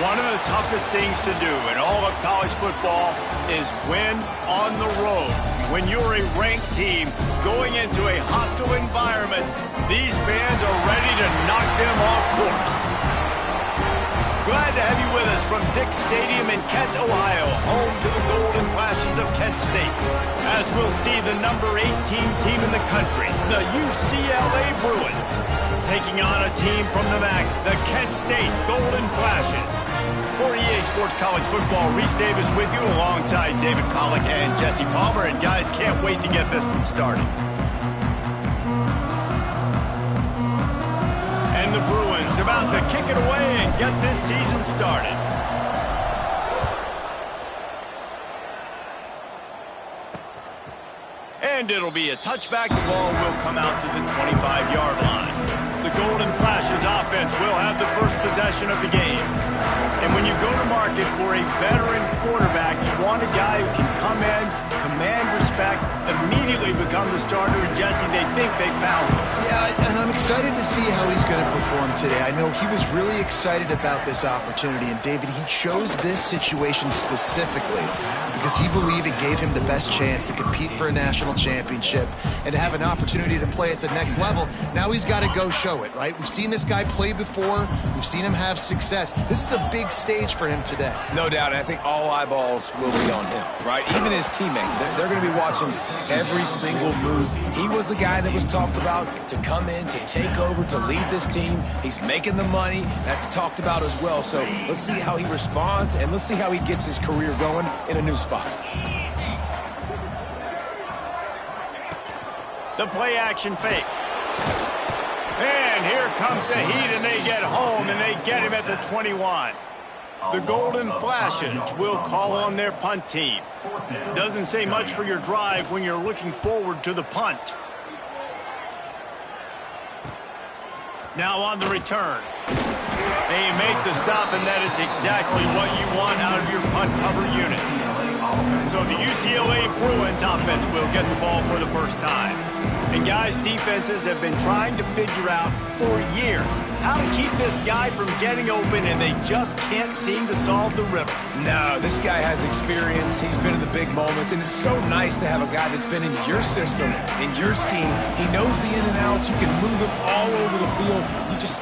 One of the toughest things to do in all of college football is win on the road. When you're a ranked team going into a hostile environment, these fans are ready to knock them off course. Glad to have you with us from Dick's Stadium in Kent, Ohio, home to the Golden Flashes of Kent State. As we'll see the number 18 team in the country, the UCLA Bruins, taking on a team from the MAC, the Kent State Golden Flashes. For EA Sports College Football, Reese Davis with you alongside David Pollack and Jesse Palmer. And guys, can't wait to get this one started. And the Bruins about to kick it away and get this season started. And it'll be a touchback. The ball will come out to the 25-yard line. The Golden Flashes offense will have the first possession of the game. And when you go to market for a veteran quarterback, you want a guy who can come in, command respect, immediately become the starter. And Jesse, they think they found him. Yeah, and I'm excited to see how he's going to perform today. I know he was really excited about this opportunity. And David, he chose this situation specifically because he believed it gave him the best chance to compete for a national championship and to have an opportunity to play at the next level. Now he's got to go show it, right? We've seen this guy play before. We've seen him have success. This is a big stage for him today. No doubt, and I think all eyeballs will be on him, right? Even his teammates, they're going to be watching every single move. He was the guy that was talked about to come in, to take over, to lead this team. He's making the money. That's talked about as well. So let's see how he responds, and let's see how he gets his career going in a new spot. The play action fake. And here comes the heat, and they get home, and they get him at the 21. The Golden Flashes will call on their punt team. Doesn't say much for your drive when you're looking forward to the punt. Now on the return. They make the stop, and that is exactly what you want out of your punt cover unit. So the UCLA Bruins offense will get the ball for the first time. And guys, defenses have been trying to figure out for years how to keep this guy from getting open, and they just can't seem to solve the riddle. No, this guy has experience. He's been in the big moments, and it's so nice to have a guy that's been in your system, in your scheme. He knows the in and outs. You can move him all over the field.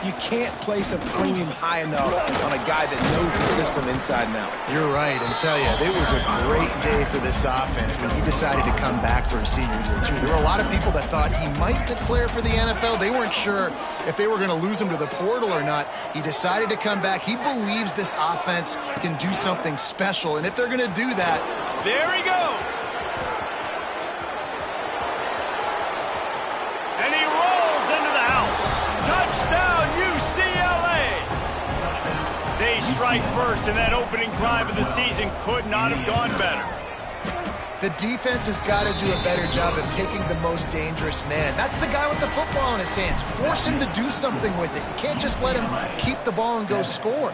You can't place a premium high enough on a guy that knows the system inside and out. You're right, and tell you, it was a great day for this offense when he decided to come back for a senior year, too. There were a lot of people that thought he might declare for the NFL. They weren't sure if they were going to lose him to the portal or not. He decided to come back. He believes this offense can do something special, and if they're going to do that... There he goes! And he rolls into the house. Touchdown, UCLA! They strike first, and that opening drive of the season could not have gone better. The defense has got to do a better job of taking the most dangerous man. That's the guy with the football in his hands. Force him to do something with it. You can't just let him keep the ball and go score.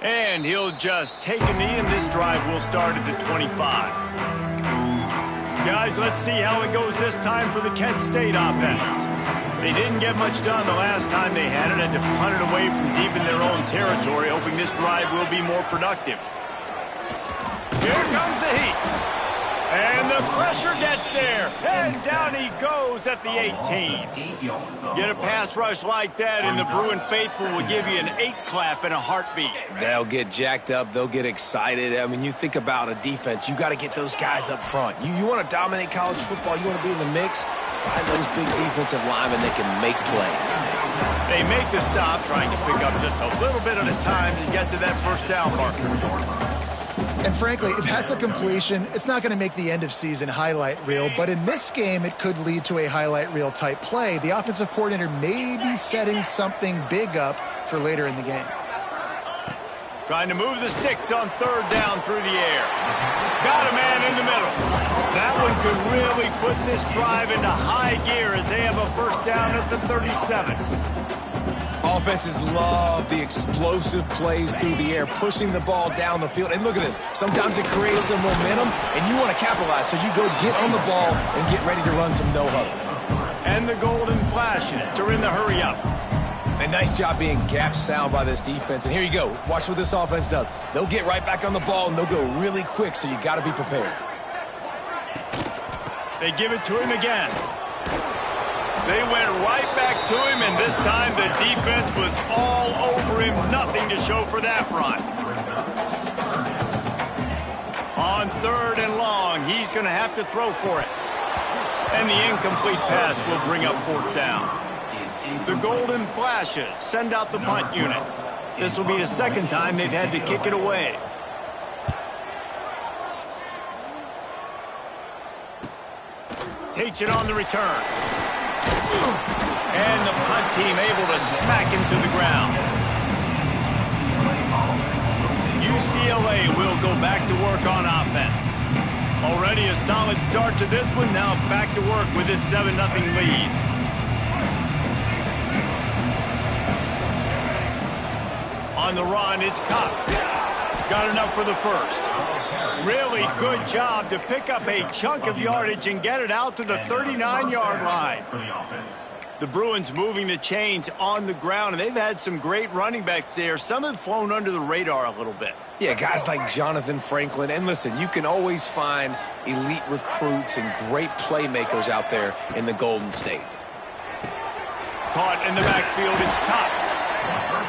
And he'll just take a knee, and this drive will start at the 25. Guys, let's see how it goes this time for the Kent State offense. They didn't get much done the last time they had it, and to punt it away from deep in their own territory, hoping this drive will be more productive. Here comes the heat. And the pressure gets there. And down he goes at the 18. Get a pass rush like that, and the Bruin faithful will give you an 8-clap and a heartbeat. They'll get jacked up. They'll get excited. I mean, you think about a defense, you got to get those guys up front. You want to dominate college football, you want to be in the mix, find those big defensive linemen that can make plays. They make the stop, trying to pick up just a little bit at a time to get to that first down marker. And frankly, if that's a completion, it's not going to make the end of season highlight reel. But in this game, it could lead to a highlight reel type play. The offensive coordinator may be setting something big up for later in the game. Trying to move the sticks on third down through the air. Got a man in the middle. That one could really put this drive into high gear as they have a first down at the 37. Offenses love the explosive plays through the air, pushing the ball down the field. And look at this. Sometimes it creates some momentum, and you want to capitalize. So you go get on the ball and get ready to run some no-huddle. And the Golden Flashes are in the hurry-up. And nice job being gap sound by this defense. And here you go. Watch what this offense does. They'll get right back on the ball, and they'll go really quick, so you got to be prepared. They give it to him again. They went right back to him, and this time the defense was all over him. Nothing to show for that run. On 3rd and long, he's going to have to throw for it. And the incomplete pass will bring up 4th down. The Golden Flashes send out the punt unit. This will be the 2nd time they've had to kick it away. Takes it on the return. And the punt team able to smack him to the ground. UCLA will go back to work on offense. Already a solid start to this one. Now back to work with this 7-0 lead. On the run, it's Cox. Got enough for the first. Really good job to pick up a chunk of yardage and get it out to the 39-yard line. The Bruins moving the chains on the ground, and they've had some great running backs there. Some have flown under the radar a little bit. Yeah, guys like Jonathan Franklin. And listen, you can always find elite recruits and great playmakers out there in the Golden State. Caught in the backfield, it's Cox.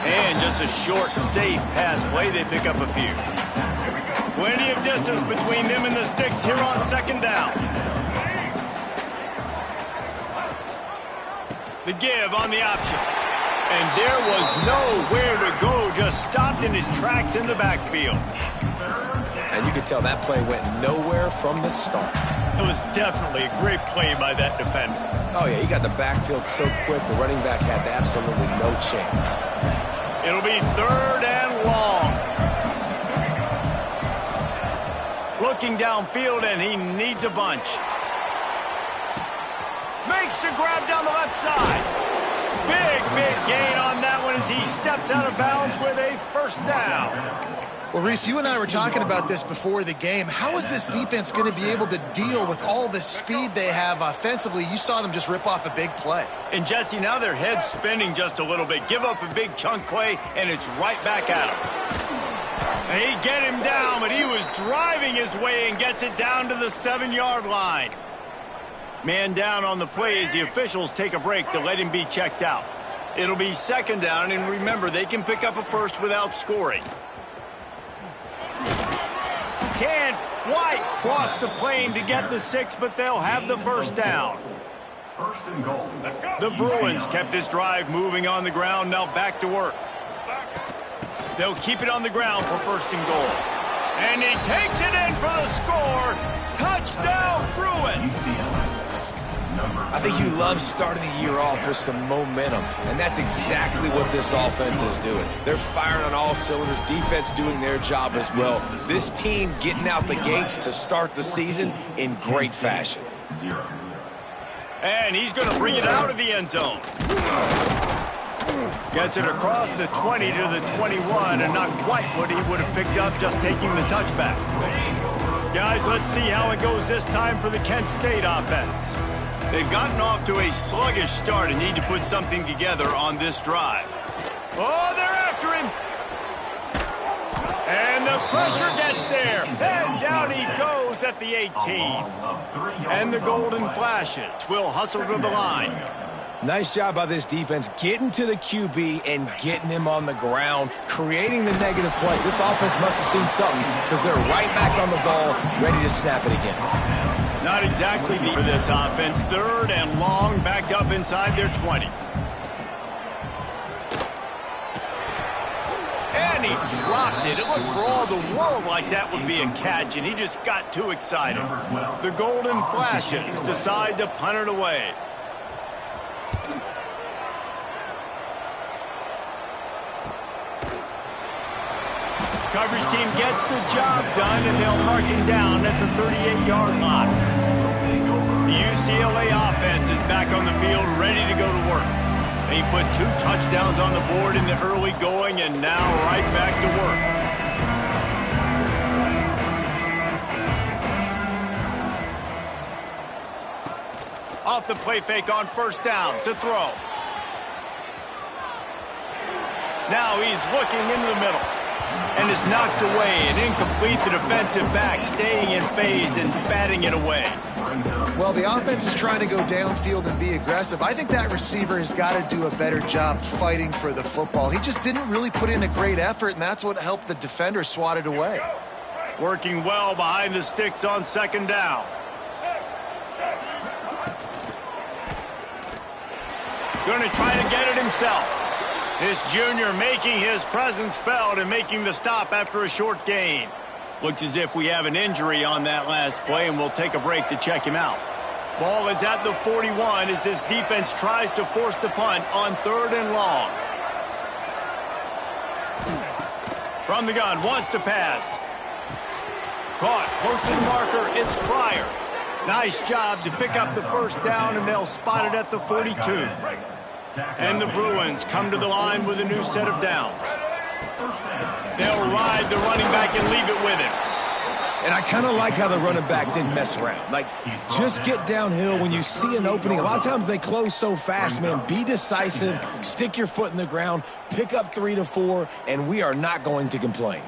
And just a short, safe pass play. They pick up a few. Plenty of distance between them and the sticks here on 2nd down. The give on the option. And there was nowhere to go. Just stopped in his tracks in the backfield. And you could tell that play went nowhere from the start. It was definitely a great play by that defender. Oh, yeah, he got the backfield so quick, the running back had absolutely no chance. It'll be 3rd and long. Looking downfield, and he needs a bunch. Makes the grab down the left side. Big gain on that one as he steps out of bounds with a 1st down. Well, Reese, you and I were talking about this before the game. How is this defense going to be able to deal with all the speed they have offensively? You saw them just rip off a big play. And, Jesse, now their head's spinning just a little bit. Give up a big chunk play, and it's right back at him. And he get him down, but he was driving his way and gets it down to the 7-yard line. Man down on the play as the officials take a break to let him be checked out. It'll be 2nd down, and remember, they can pick up a first without scoring. Can't quite cross the plane to get the 6, but they'll have the 1st down. 1st and goal. Let's go. The Bruins kept this drive moving on the ground, now back to work. They'll keep it on the ground for 1st and goal. And he takes it in for the score. Touchdown, Bruins. I think you love starting the year off with some momentum, and that's exactly what this offense is doing. They're firing on all cylinders, defense doing their job as well. This team getting out the gates to start the season in great fashion. And he's going to bring it out of the end zone. Gets it across the 20 to the 21, and not quite what he would have picked up just taking the touchback. Guys, let's see how it goes this time for the Kent State offense. They've gotten off to a sluggish start and need to put something together on this drive. Oh, they're after him. And the pressure gets there. And down he goes at the 18. And the Golden Flashes will hustle to the line. Nice job by this defense getting to the QB and getting him on the ground, creating the negative play. This offense must have seen something because they're right back on the ball, ready to snap it again. Not exactly for this offense. 3rd and long, back up inside their 20. And he dropped it. It looked for all the world like that would be a catch, and he just got too excited. The Golden Flashes decide to punt it away. Coverage team gets the job done, and they'll mark it down at the 38-yard line. The UCLA offense is back on the field, ready to go to work. They put 2 touchdowns on the board in the early going, and now right back to work. Off the play fake on 1st down to throw. Now he's looking into the middle. And is knocked away and incomplete. The defensive back staying in phase and batting it away. Well, the offense is trying to go downfield and be aggressive. I think that receiver has got to do a better job fighting for the football. He just didn't really put in a great effort, and that's what helped the defender swat it away. Working well behind the sticks on second down. Going to try to get it himself. This junior making his presence felt and making the stop after a short gain. Looks as if we have an injury on that last play, and we'll take a break to check him out. Ball is at the 41 as this defense tries to force the punt on 3rd and long. From the gun, wants to pass. Caught, close to the marker, it's Pryor. Nice job to pick up the first down, and they'll spot it at the 42. And the Bruins come to the line with a new set of downs. They'll ride the running back and leave it with him. And I kind of like how the running back didn't mess around. Like, just get downhill when you see an opening. A lot of times they close so fast, man. Be decisive, stick your foot in the ground, pick up 3 to 4, and we are not going to complain.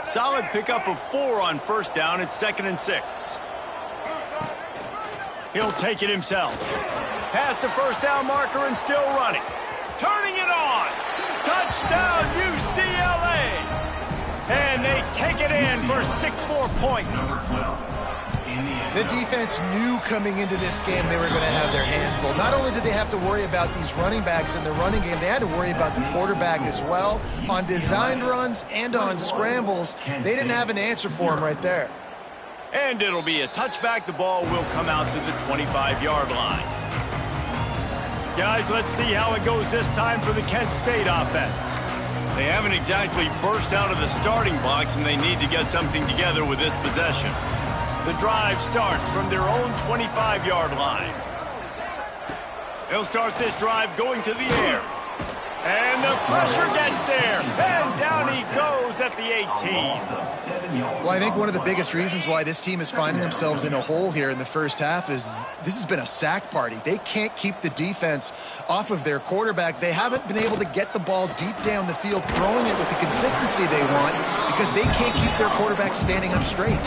Solid pickup of 4 on first down. It's 2nd and 6. He'll take it himself. Past the first down marker and still running. Turning it on. Touchdown, UCLA. And they take it in for 6 more points. The defense knew coming into this game they were going to have their hands full. Not only did they have to worry about these running backs in the running game, they had to worry about the quarterback as well. On designed runs and on scrambles, they didn't have an answer for him right there. And it'll be a touchback. The ball will come out to the 25-yard line. Guys, let's see how it goes this time for the Kent State offense. They haven't exactly burst out of the starting blocks, and they need to get something together with this possession. The drive starts from their own 25-yard line. They'll start this drive going to the air. And the pressure gets there. And down he goes at the 18. Well, I think one of the biggest reasons why this team is finding themselves in a hole here in the first half is this has been a sack party. They can't keep the defense off of their quarterback. They haven't been able to get the ball deep down the field, throwing it with the consistency they want because they can't keep their quarterback standing up straight.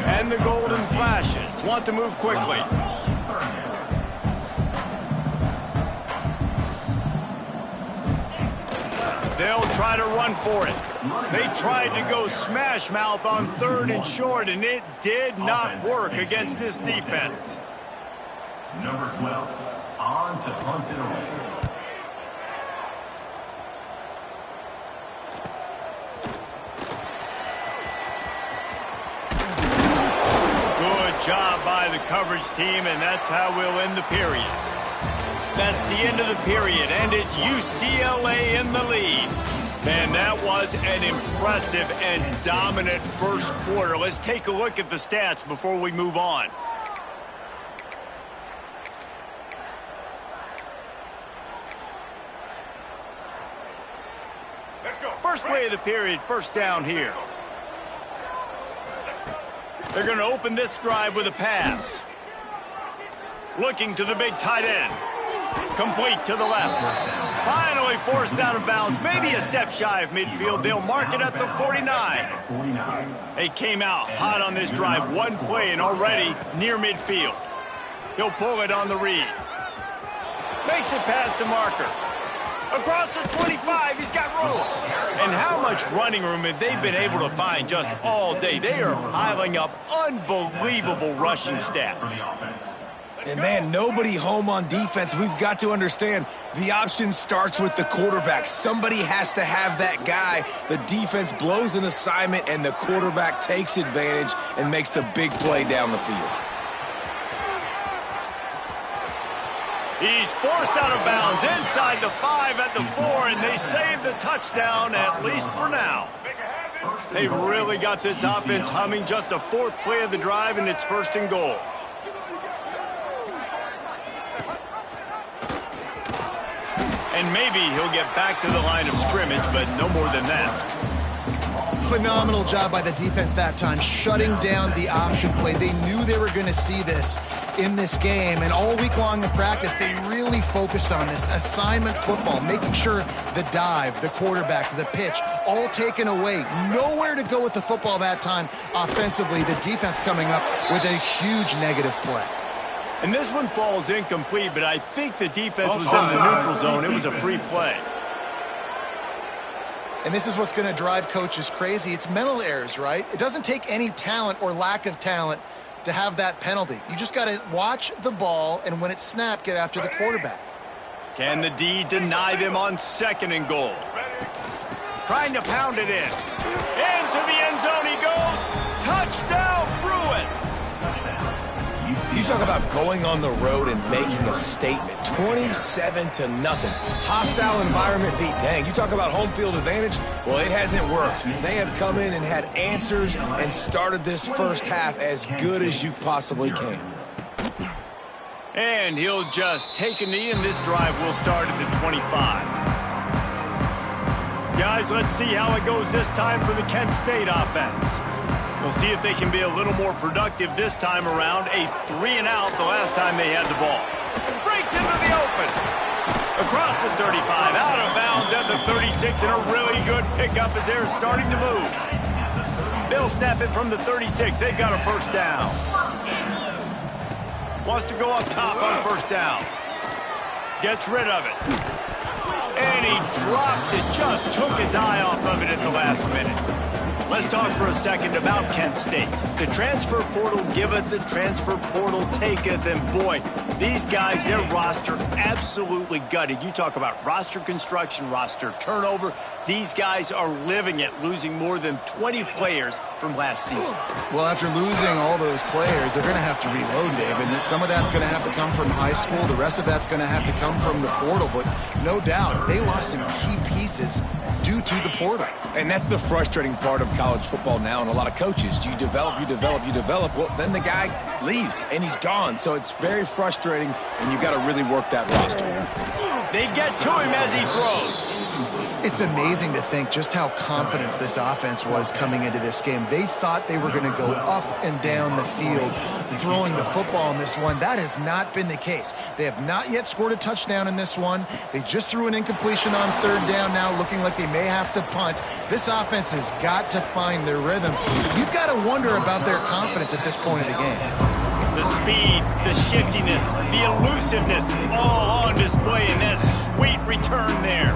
And the golden flashes want to move quickly. They'll try to run for it. They tried to go smash mouth on 3rd and short, and it did not work against this defense. Number 12, on to punt it away. Good job by the coverage team, and that's how we'll end the period. That's the end of the period, and it's UCLA in the lead. Man, that was an impressive and dominant first quarter. Let's take a look at the stats before we move on. Let's go. First play of the period, first down here. They're going to open this drive with a pass. Looking to the big tight end. Complete to the left. Finally forced out of bounds. Maybe a step shy of midfield. They'll mark it at the 49. They came out hot on this drive. One play and already near midfield. He'll pull it on the read. Makes it past the marker. Across the 25, he's got room. And how much running room have they been able to find just all day? They are piling up unbelievable rushing stats. And man, nobody home on defense. We've got to understand the option starts with the quarterback. Somebody has to have that guy. The defense blows an assignment, and the quarterback takes advantage and makes the big play down the field. He's forced out of bounds inside the 5 at the 4, and they save the touchdown, at least for now. They've really got this offense humming. Just the 4th play of the drive, and it's 1st and goal. And maybe he'll get back to the line of scrimmage, but no more than that. Phenomenal job by the defense that time, shutting down the option play. They knew they were going to see this. in this game, and all week long in practice, they really focused on this assignment football, making sure the dive, the quarterback, the pitch, all taken away. Nowhere to go with the football that time offensively. The defense coming up with a huge negative play. And this one falls incomplete, but I think the defense was in the neutral zone. It was a free play. And this is what's going to drive coaches crazy. It's mental errors, right? It doesn't take any talent or lack of talent to have that penalty. You just got to watch the ball, and when it's snapped, get after the quarterback. Can the D deny them on 2nd and goal? Trying to pound it in. Into the end zone he goes. Touchdown, Bruins. You talk about going on the road and making a statement. 27-0. Hostile environment beat. Dang, you talk about home field advantage? Well, it hasn't worked. They have come in and had answers and started this first half as good as you possibly can. And he'll just take a knee, and this drive will start at the 25. Guys, let's see how it goes this time for the Kent State offense. We'll see if they can be a little more productive this time around. A 3-and-out the last time they had the ball. Breaks into the open. Across the 35, out of bounds at the 36, and a really good pickup as they're starting to move. They'll snap it from the 36. They've got a first down. Wants to go up top on first down. Gets rid of it. And he drops it. Just took his eye off of it at the last minute. Let's talk for a second about Kent State. The transfer portal giveth, the transfer portal taketh, and boy, these guys, their roster absolutely gutted. You talk about roster construction, roster turnover. These guys are living it, losing more than 20 players from last season. Well, after losing all those players, they're going to have to reload, Dave, and some of that's going to have to come from high school. The rest of that's going to have to come from the portal, but no doubt, they lost some key pieces due to the portal. And that's the frustrating part of college football now, and a lot of coaches. You develop. Well, then the guy leaves, and he's gone. So it's very frustrating, and you've got to really work that roster. They get to him as he throws. It's amazing to think just how confident this offense was coming into this game. They thought they were going to go up and down the field throwing the football in this one. That has not been the case. They have not yet scored a touchdown in this one. They just threw an incompletion on 3rd down now, looking like they may have to punt. This offense has got to find their rhythm. You've got to wonder about their confidence at this point of the game. The speed, the shiftiness, the elusiveness, all on display in that sweet return there.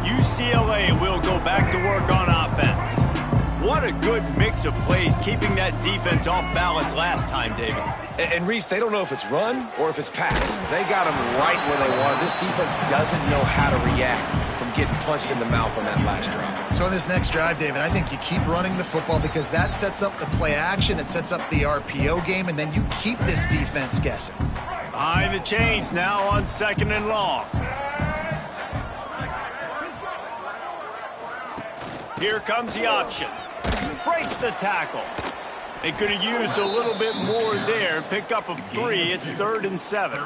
UCLA will go back to work on offense. What a good mix of plays, keeping that defense off balance last time, David. And Reese, they don't know if it's run or if it's pass. They got them right where they want. This defense doesn't know how to react from getting punched in the mouth on that last drive. So in this next drive, David, I think you keep running the football because that sets up the play action, it sets up the RPO game, and then you keep this defense guessing. Behind the chains now on 2nd and long. Here comes the option. Breaks the tackle. They could have used a little bit more there. Pick up a 3. It's 3rd and 7.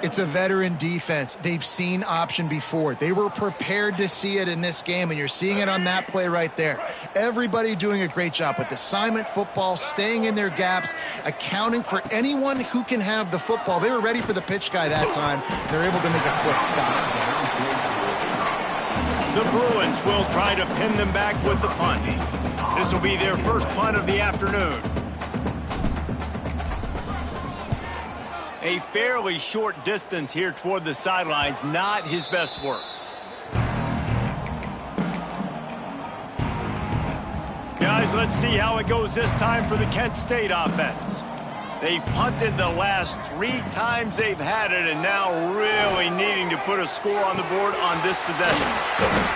It's a veteran defense. They've seen option before. They were prepared to see it in this game, and you're seeing it on that play right there. Everybody doing a great job with assignment football, staying in their gaps, accounting for anyone who can have the football. They were ready for the pitch guy that time. They're able to make a quick stop. The Bruins will try to pin them back with the punt. This will be their first punt of the afternoon. A fairly short distance here toward the sidelines, not his best work. Guys, let's see how it goes this time for the Kent State offense. They've punted the last 3 times they've had it, and now really needing to put a score on the board on this possession.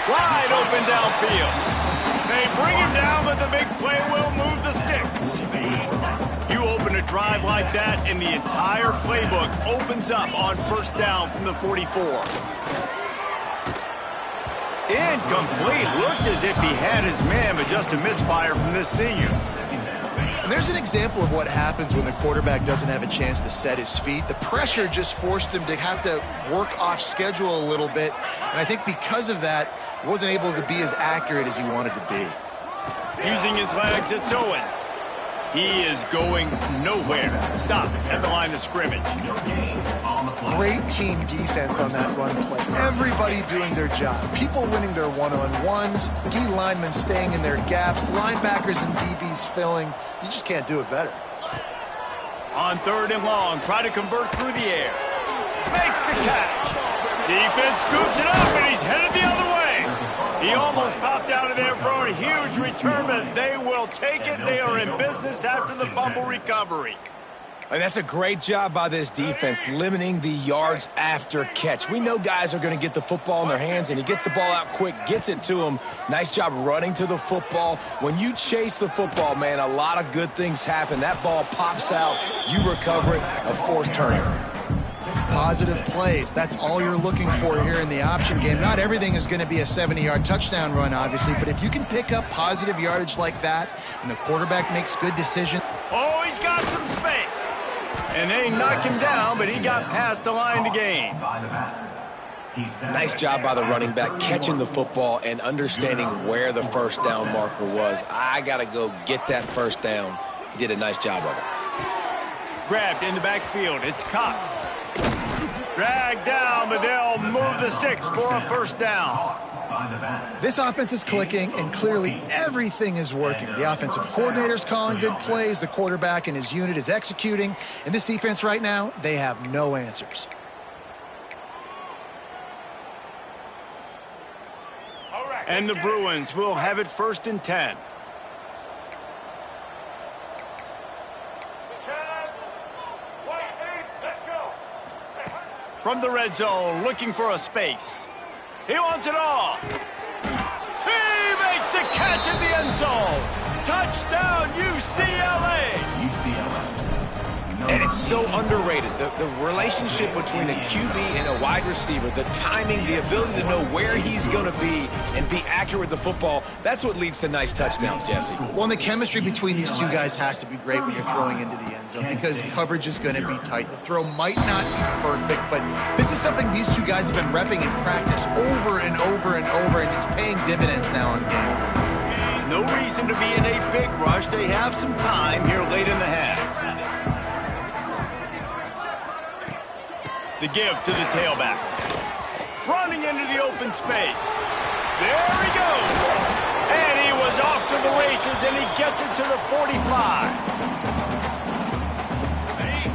Wide open downfield. They bring him down, but the big play will move the sticks. You open a drive like that, and the entire playbook opens up on first down from the 44. Incomplete. Looked as if he had his man, but just a misfire from this senior. And there's an example of what happens when the quarterback doesn't have a chance to set his feet. The pressure just forced him to have to work off schedule a little bit. And I think because of that, he wasn't able to be as accurate as he wanted to be. Using his legs, it's Owens. He is going nowhere. Stop at the line of scrimmage. Great team defense on that run play. Everybody doing their job. People winning their one-on-ones, D linemen staying in their gaps, linebackers and DBs filling. You just can't do it better. On 3rd and long, try to convert through the air. Makes the catch. Defense scoops it up, and he's headed the other way. He almost popped out of there for a huge return, but they will take it. They are in business after the fumble recovery. And that's a great job by this defense, limiting the yards after catch. We know guys are going to get the football in their hands, and he gets the ball out quick, gets it to him. Nice job running to the football. When you chase the football, man, a lot of good things happen. That ball pops out, you recover it, a forced turnover. Positive plays. That's all you're looking for here in the option game. Not everything is going to be a 70-yard touchdown run, obviously, but if you can pick up positive yardage like that and the quarterback makes good decisions. Oh, he's got some space. And they knocked him down, but he got past the line to gain. Nice job by the running back, catching the football and understanding where the first down marker was. I got to go get that first down. He did a nice job of it. Grabbed in the backfield. It's Cox. Dragged down, but they'll move the sticks for a first down. This offense is clicking, and clearly everything is working. The offensive coordinator's calling good plays. The quarterback and his unit is executing. And this defense right now, they have no answers. And the Bruins will have it 1st and 10. From the red zone, looking for a space. He wants it all. He makes the catch in the end zone. Touchdown, UCLA. And it's so underrated. The relationship between a QB and a wide receiver, the timing, the ability to know where he's going to be and be accurate with the football, that's what leads to nice touchdowns, Jesse. Well, and the chemistry between these two guys has to be great when you're throwing into the end zone because coverage is going to be tight. The throw might not be perfect, but this is something these two guys have been repping in practice over and over and over, and it's paying dividends now in game. No reason to be in a big rush. They have some time here late in the half. The give to the tailback. Running into the open space. There he goes. And he was off to the races, and he gets it to the 45.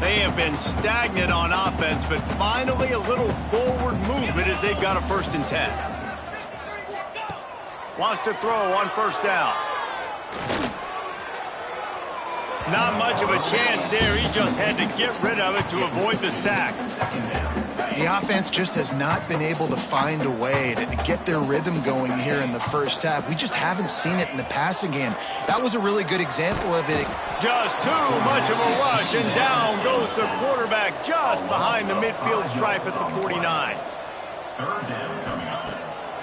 They have been stagnant on offense, but finally a little forward movement as they've got a 1st and 10. Wants to throw on 1st down. Not much of a chance there. He just had to get rid of it to avoid the sack. The offense just has not been able to find a way to get their rhythm going here in the first half. We just haven't seen it in the passing game. That was a really good example of it. Just too much of a rush, and down goes the quarterback just behind the midfield stripe at the 49.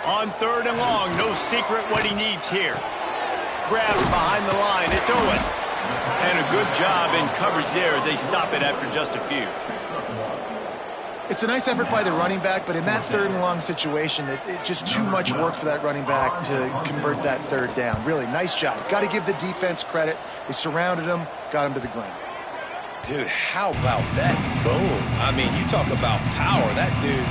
On 3rd and long, no secret what he needs here. Grabbed behind the line, it's Owens. And a good job in coverage there as they stop it after just a few. It's a nice effort by the running back, but in that 3rd and long situation, it's just too much work for that running back to convert that 3rd down. Really, nice job. Got to give the defense credit. They surrounded him, got him to the ground. Dude, how about that boom? I mean, you talk about power. That dude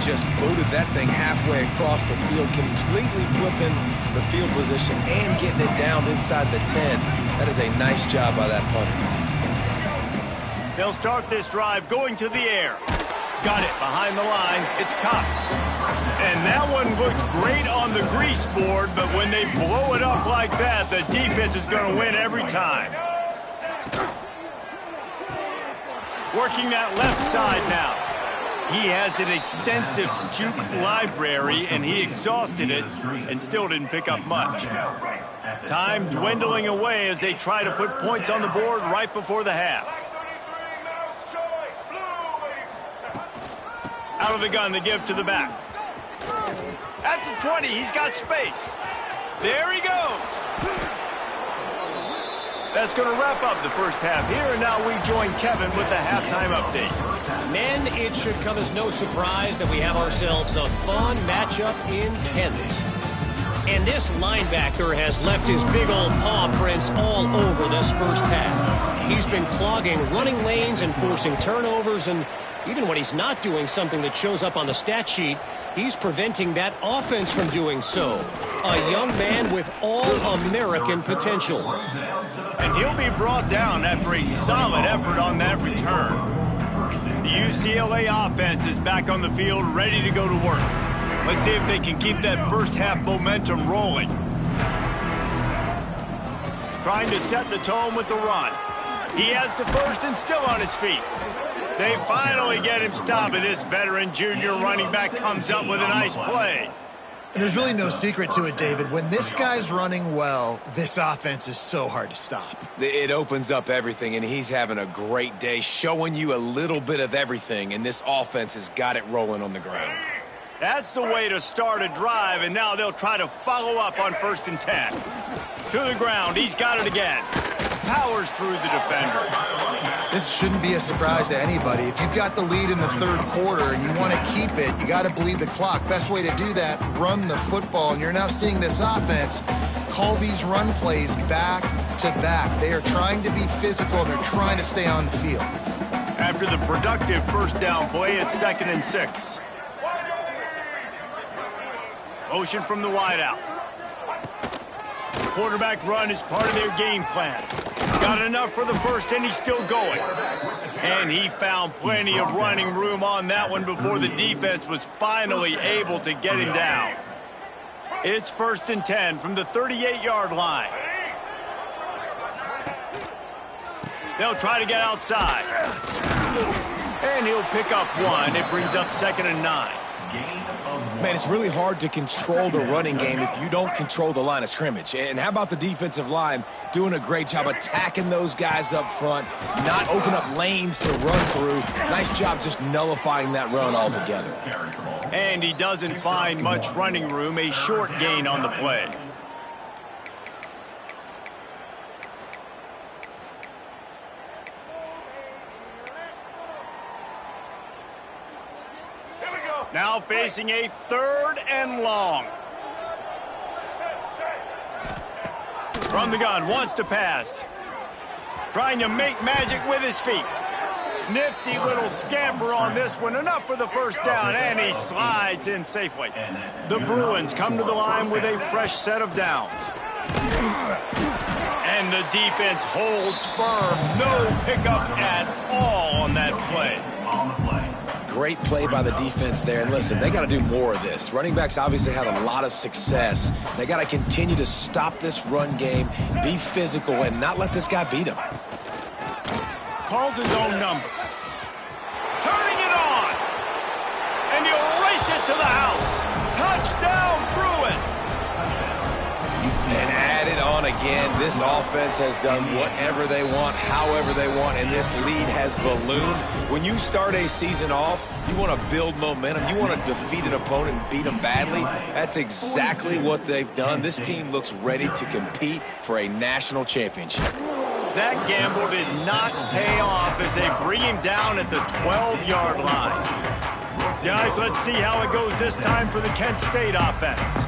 just booted that thing halfway across the field, completely flipping the field position and getting it down inside the 10. That is a nice job by that punter. They'll start this drive going to the air. Got it behind the line. It's Cox. And that one looked great on the grease board, but when they blow it up like that, the defense is going to win every time. Working that left side now. He has an extensive juke library, and he exhausted it and still didn't pick up much. Time dwindling away as they try to put points on the board right before the half. Out of the gun, the give to the back. At the 20, he's got space. There he goes. That's going to wrap up the first half here, and now we join Kevin with the halftime update. Men, it should come as no surprise that we have ourselves a fun matchup in Kent. And this linebacker has left his big old paw prints all over this first half. He's been clogging running lanes and forcing turnovers, and even when he's not doing something that shows up on the stat sheet, he's preventing that offense from doing so. A young man with all-American potential. And he'll be brought down after a solid effort on that return. The UCLA offense is back on the field, ready to go to work. Let's see if they can keep that first half momentum rolling. Trying to set the tone with the run. He has the first and still on his feet. They finally get him stopped, and this veteran junior running back comes up with a nice play. And there's really no secret to it, David. When this guy's running well, this offense is so hard to stop. It opens up everything, and he's having a great day, showing you a little bit of everything, and this offense has got it rolling on the ground. That's the way to start a drive, and now they'll try to follow up on 1st and 10. To the ground, he's got it again. Powers through the defender. This shouldn't be a surprise to anybody. If you've got the lead in the third quarter and you want to keep it, you got to bleed the clock. Best way to do that, run the football. And you're now seeing this offense call these run plays back to back. They are trying to be physical, and they're trying to stay on the field. After the productive first down play, it's 2nd and 6. Motion from the wideout. Quarterback run is part of their game plan. Got enough for the first, and he's still going. And he found plenty of running room on that one before the defense was finally able to get him down. It's 1st and 10 from the 38-yard line. They'll try to get outside. And he'll pick up one. It brings up 2nd and 9. Man, it's really hard to control the running game if you don't control the line of scrimmage. And how about the defensive line doing a great job attacking those guys up front, not open up lanes to run through. Nice job just nullifying that run altogether. And he doesn't find much running room, a short gain on the play. Now facing a 3rd and long. From the gun, wants to pass. Trying to make magic with his feet. Nifty little scamper on this one. Enough for the first down, and he slides in safely. The Bruins come to the line with a fresh set of downs. And the defense holds firm. No pickup at all on that play. Great play by the defense there. And listen, they got to do more of this. Running backs obviously had a lot of success. They got to continue to stop this run game, be physical, and not let this guy beat him. Calls his own number. Turning it on. And he'll race it to the house. Touchdown, Bruins. And add it on again. This offense has done whatever they want, however they want, and this lead has ballooned. When you start a season off, you want to build momentum. You want to defeat an opponent and beat them badly. That's exactly what they've done. This team looks ready to compete for a national championship. That gamble did not pay off as they bring him down at the 12-yard line. Guys, let's see how it goes this time for the Kent State offense.